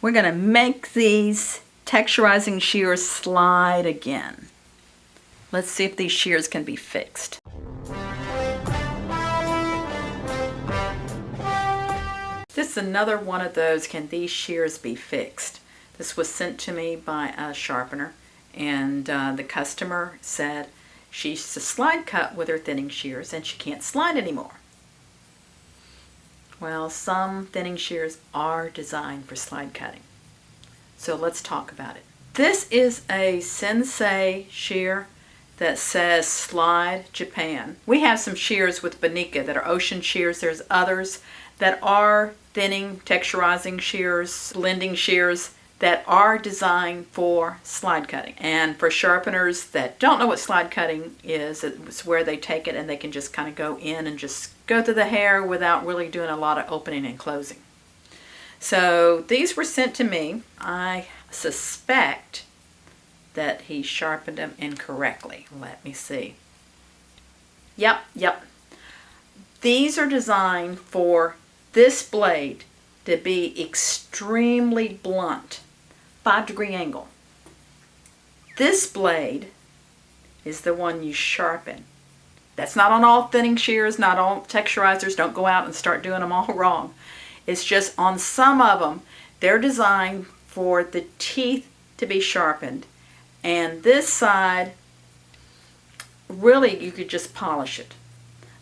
We're going to make these texturizing shears slide again. Let's see if these shears can be fixed. This is another one of those, can these shears be fixed? This was sent to me by a sharpener, and the customer said she used to slide cut with her thinning shears and she can't slide anymore. Well, some thinning shears are designed for slide cutting. So let's talk about it. This is a Sensei shear that says Slide Japan. We have some shears with Bonika that are ocean shears. There's others that are thinning, texturizing shears, blending shears that are designed for slide cutting. And for sharpeners that don't know what slide cutting is, it's where they take it and they can just kind of go in and just go through the hair without really doing a lot of opening and closing. So these were sent to me. I suspect that he sharpened them incorrectly. Let me see. Yep. These are designed for this blade to be extremely blunt, 5-degree angle. This blade is the one you sharpen. That's not on all thinning shears, not all texturizers. Don't go out and start doing them all wrong. It's just on some of them, they're designed for the teeth to be sharpened. And this side, really you could just polish it.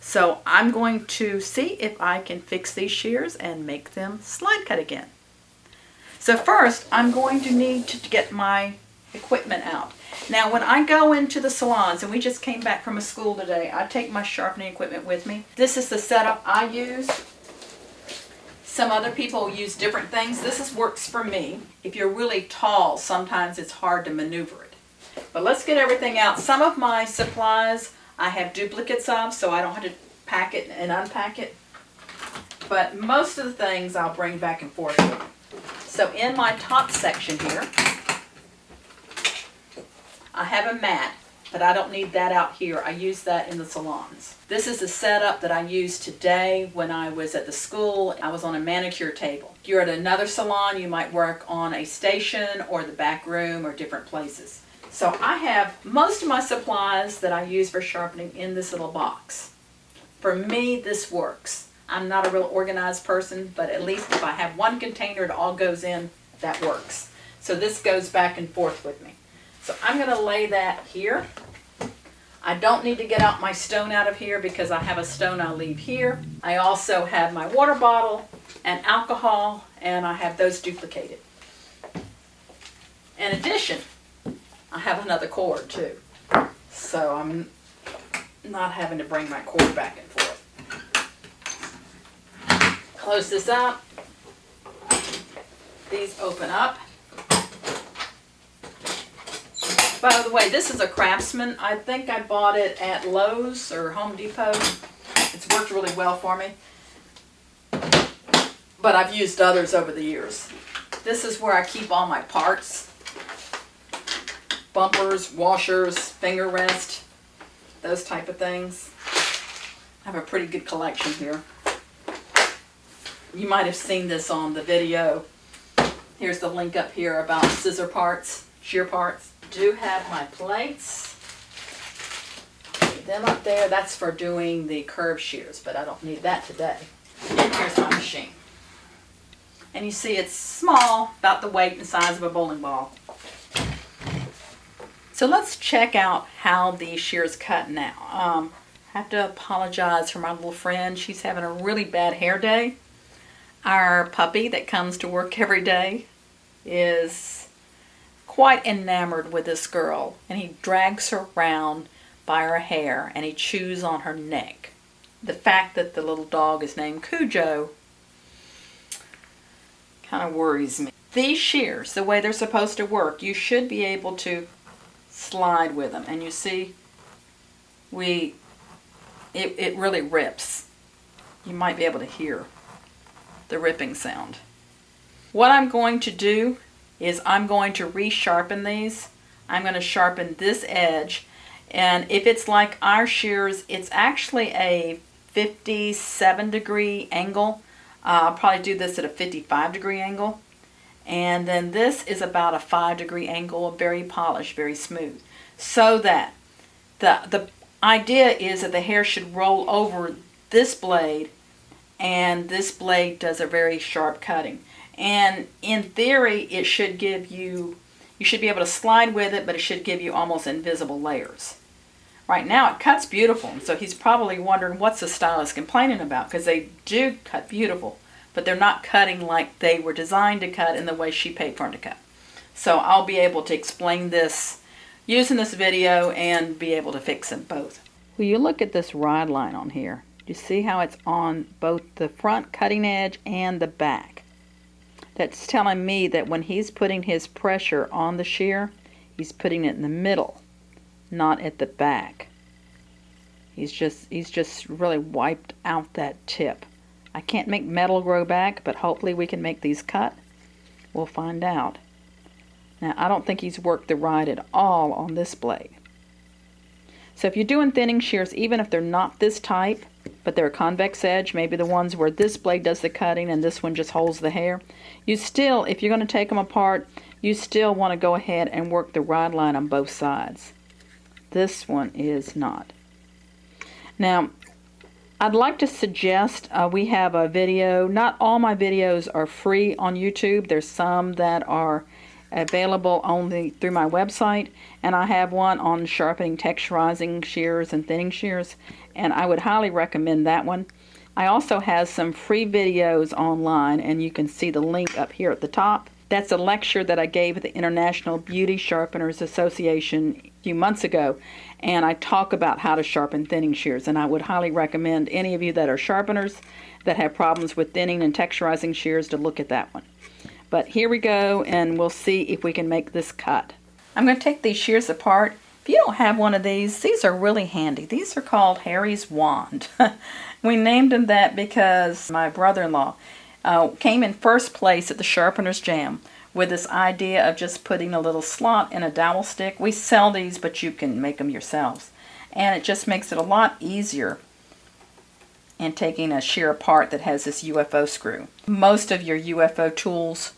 So I'm going to see if I can fix these shears and make them slide cut again. So first, I'm going to need to get my equipment out. Now when I go into the salons, and we just came back from a school today, I take my sharpening equipment with me. This is the setup I use. Some other people use different things. This works for me. If you're really tall, sometimes it's hard to maneuver it. But let's get everything out. Some of my supplies I have duplicates of, so I don't have to pack it and unpack it. But most of the things I'll bring back and forth with me. So in my top section here, I have a mat, but I don't need that out here. I use that in the salons. This is the setup that I used today when I was at the school. I was on a manicure table. If you're at another salon, you might work on a station or the back room or different places. So I have most of my supplies that I use for sharpening in this little box. For me, this works. I'm not a real organized person, but at least if I have one container, it all goes in, that works. So this goes back and forth with me. So I'm going to lay that here. I don't need to get out my stone out of here because I have a stone I'll leave here. I also have my water bottle and alcohol, and I have those duplicated. In addition, I have another cord too. So I'm not having to bring my cord back and forth. Close this up. These open up. By the way, this is a Craftsman. I think I bought it at Lowe's or Home Depot. It's worked really well for me. But I've used others over the years. This is where I keep all my parts. Bumpers, washers, finger rest, those type of things. I have a pretty good collection here. You might have seen this on the video. Here's the link up here about scissor parts, shear parts. Do have my plates. Leave them up there. That's for doing the curved shears, but I don't need that today. And here's my machine. And you see it's small, about the weight and size of a bowling ball. So let's check out how the shears cut now. I have to apologize for my little friend. She's having a really bad hair day. Our puppy that comes to work every day is quite enamored with this girl, and he drags her around by her hair and he chews on her neck. The fact that the little dog is named Cujo kind of worries me. These shears, the way they're supposed to work, you should be able to slide with them, and you see it really rips. You might be able to hear the ripping sound. What I'm going to do is I'm going to re-sharpen these. I'm going to sharpen this edge, and if it's like our shears, it's actually a 57-degree angle. I'll probably do this at a 55-degree angle, And then this is about a 5-degree angle, very polished, very smooth. So that the idea is that the hair should roll over this blade, and this blade does a very sharp cutting. And in theory, it should give you should be able to slide with it, but it should give you almost invisible layers. Right now it cuts beautiful, so he's probably wondering what's the stylist complaining about, because they do cut beautiful, but they're not cutting like they were designed to cut in the way she paid for them to cut. So I'll be able to explain this using this video and be able to fix them both. Well, you look at this rod line on here. You see how it's on both the front cutting edge and the back. That's telling me that when he's putting his pressure on the shear, he's putting it in the middle, not at the back. He's just really wiped out that tip. I can't make metal grow back, but hopefully we can make these cut. We'll find out. Now, I don't think he's worked the ride at all on this blade. So if you're doing thinning shears, even if they're not this type, but they're a convex edge, maybe the ones where this blade does the cutting and this one just holds the hair, you still, if you're going to take them apart, you still want to go ahead and work the rod line on both sides. This one is not. Now, I'd like to suggest we have a video. Not all my videos are free on YouTube. There's some that are available only through my website, and I have one on sharpening, texturizing shears, and thinning shears, and I would highly recommend that one. I also have some free videos online, and you can see the link up here at the top. That's a lecture that I gave at the International Beauty Sharpeners Association a few months ago, and I talk about how to sharpen thinning shears, and I would highly recommend any of you that are sharpeners that have problems with thinning and texturizing shears to look at that one. But here we go, and we'll see if we can make this cut. I'm going to take these shears apart. If you don't have one of these are really handy. These are called Harry's Wand. We named them that because my brother-in-law came in first place at the Sharpener's Jam with this idea of just putting a little slot in a dowel stick. We sell these, but you can make them yourselves. And it just makes it a lot easier in taking a shear apart that has this UFO screw. Most of your UFO tools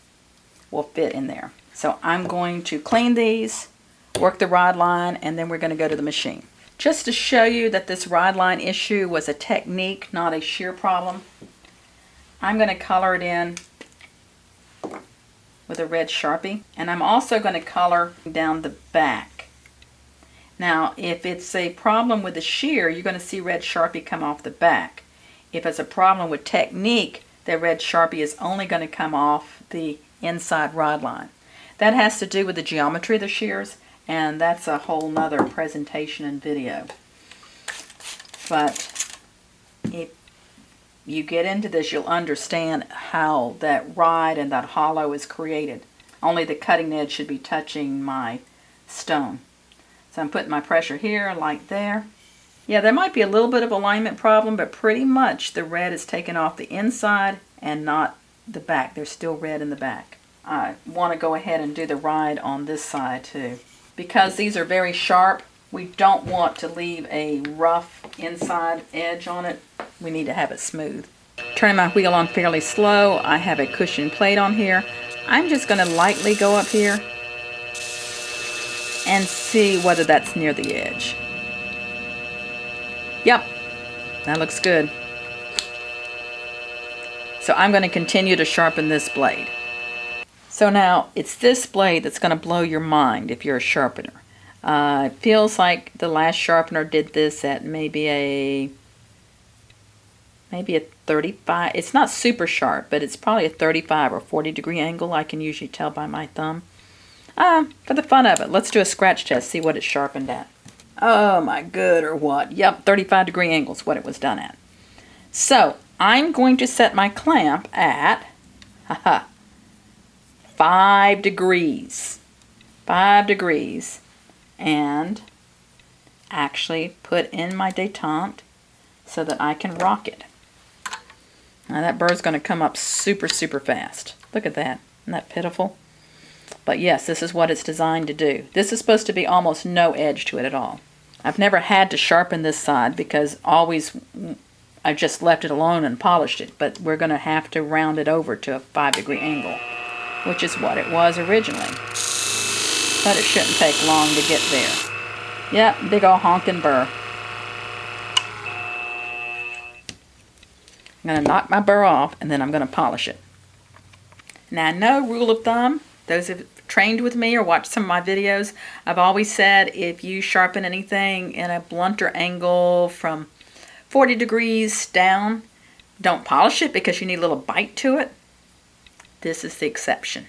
will fit in there. So I'm going to clean these, work the rod line, and then we're going to go to the machine. Just to show you that this rod line issue was a technique, not a shear problem, I'm going to color it in with a red Sharpie, and I'm also going to color down the back. Now, if it's a problem with the shear, you're going to see red Sharpie come off the back. If it's a problem with technique, the red Sharpie is only going to come off the inside rod line. That has to do with the geometry of the shears, and that's a whole nother presentation and video. But if you get into this, you'll understand how that ride and that hollow is created. Only the cutting edge should be touching my stone. So I'm putting my pressure here, like there. Yeah, there might be a little bit of alignment problem, but pretty much the red is taken off the inside and not the back. There's still red in the back. I want to go ahead and do the ride on this side too. Because these are very sharp, we don't want to leave a rough inside edge on it. We need to have it smooth. Turning my wheel on fairly slow. I have a cushion plate on here. I'm just going to lightly go up here and see whether that's near the edge. Yep, that looks good. So I'm going to continue to sharpen this blade. So now it's this blade that's going to blow your mind if you're a sharpener. It feels like the last sharpener did this at maybe a 35. It's not super sharp, but it's probably a 35 or 40 degree angle. I can usually tell by my thumb. For the fun of it, let's do a scratch test, see what it's sharpened at. Oh my good or what? Yep, 35 degree angle is what it was done at. So I'm going to set my clamp at 5 degrees. 5 degrees. And actually put in my detente so that I can rock it. Now that bird's going to come up super, super fast. Look at that. Isn't that pitiful? But yes, this is what it's designed to do. This is supposed to be almost no edge to it at all. I've never had to sharpen this side because always I've just left it alone and polished it. But we're going to have to round it over to a 5 degree angle which is what it was originally. But it shouldn't take long to get there. Yep, big ol' honkin' burr. I'm going to knock my burr off and then I'm going to polish it. Now, no rule of thumb. Those who've trained with me or watched some of my videos, I've always said if you sharpen anything in a blunter angle from 40 degrees down, don't polish it because you need a little bite to it. This is the exception.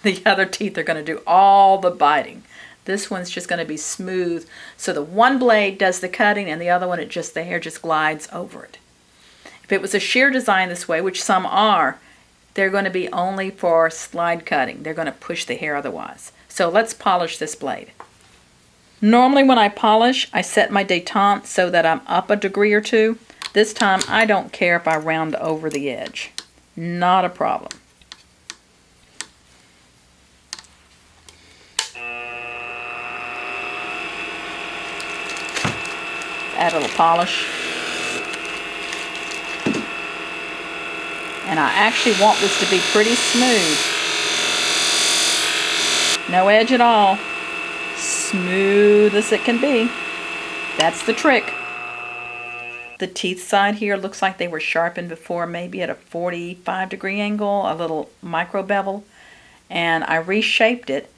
The other teeth are going to do all the biting. This one's just going to be smooth. So the one blade does the cutting and the other one, the hair just glides over it. If it was a shear design this way, which some are, they're going to be only for slide cutting. They're going to push the hair otherwise. So let's polish this blade. Normally when I polish, I set my detente so that I'm up a degree or two. This time I don't care if I round over the edge. Not a problem. Add a little polish. And I actually want this to be pretty smooth. No edge at all. Smooth as it can be. That's the trick. The teeth side here looks like they were sharpened before, maybe at a 45-degree angle, a little micro bevel. And I reshaped it,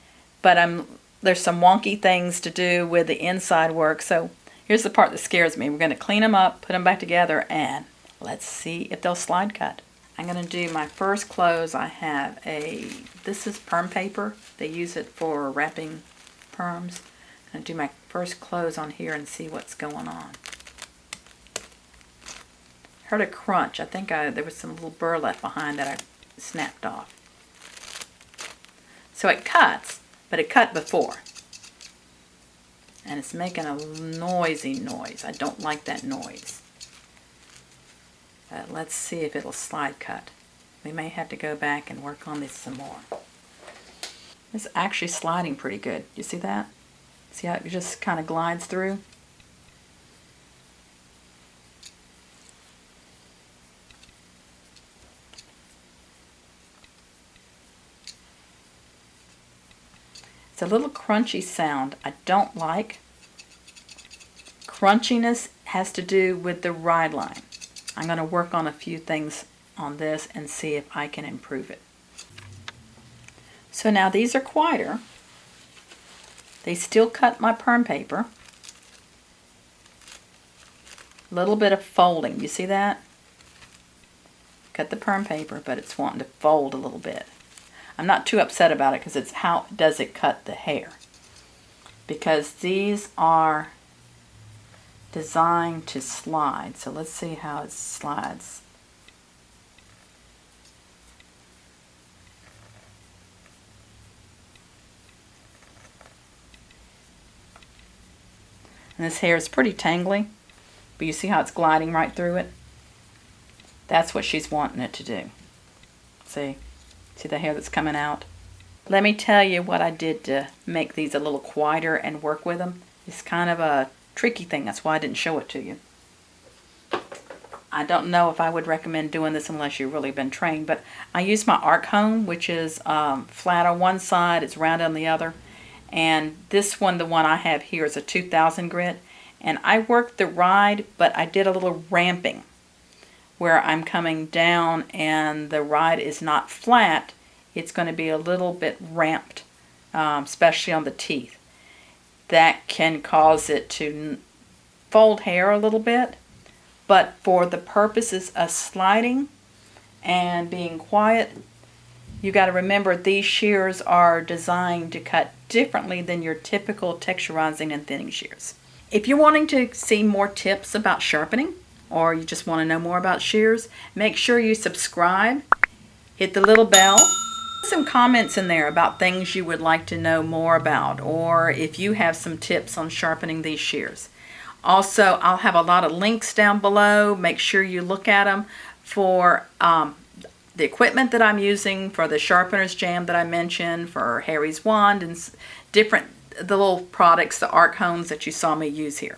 but there's some wonky things to do with the inside work. So here's the part that scares me. We're going to clean them up, put them back together, and let's see if they'll slide cut. I'm going to do my first close. I have this is perm paper. They use it for wrapping perms. I'm going to do my first close on here and see what's going on. Heard a crunch. I think there was some little burr left behind that I snapped off. So it cuts, but it cut before. And it's making a noisy noise. I don't like that noise. Let's see if it'll slide cut. We may have to go back and work on this some more. It's actually sliding pretty good. You see that? See how it just kind of glides through? It's a little crunchy sound I don't like. Crunchiness has to do with the ride line. I'm going to work on a few things on this and see if I can improve it. So now these are quieter. They still cut my perm paper. A little bit of folding. You see that? Cut the perm paper, but it's wanting to fold a little bit. I'm not too upset about it because it's how does it cut the hair. Because these are designed to slide. So let's see how it slides. And this hair is pretty tangly, but you see how it's gliding right through it? That's what she's wanting it to do. See the hair that's coming out? Let me tell you what I did to make these a little quieter and work with them. It's kind of a tricky thing. That's why I didn't show it to you. I don't know if I would recommend doing this unless you've really been trained, but I use my arc hone, which is flat on one side, it's round on the other. And this one, the one I have here, is a 2000 grit. And I worked the ride, but I did a little ramping where I'm coming down and the ride is not flat. It's going to be a little bit ramped, especially on the teeth. That can cause it to fold hair a little bit. But for the purposes of sliding and being quiet, you got to remember these shears are designed to cut differently than your typical texturizing and thinning shears. If you're wanting to see more tips about sharpening, or you just want to know more about shears, make sure you subscribe, hit the little bell. Some comments in there about things you would like to know more about, or if you have some tips on sharpening these shears. Also, I'll have a lot of links down below. Make sure you look at them for the equipment that I'm using, for the sharpener's jam that I mentioned, for Harry's wand, and the little products, the arc hones that you saw me use here.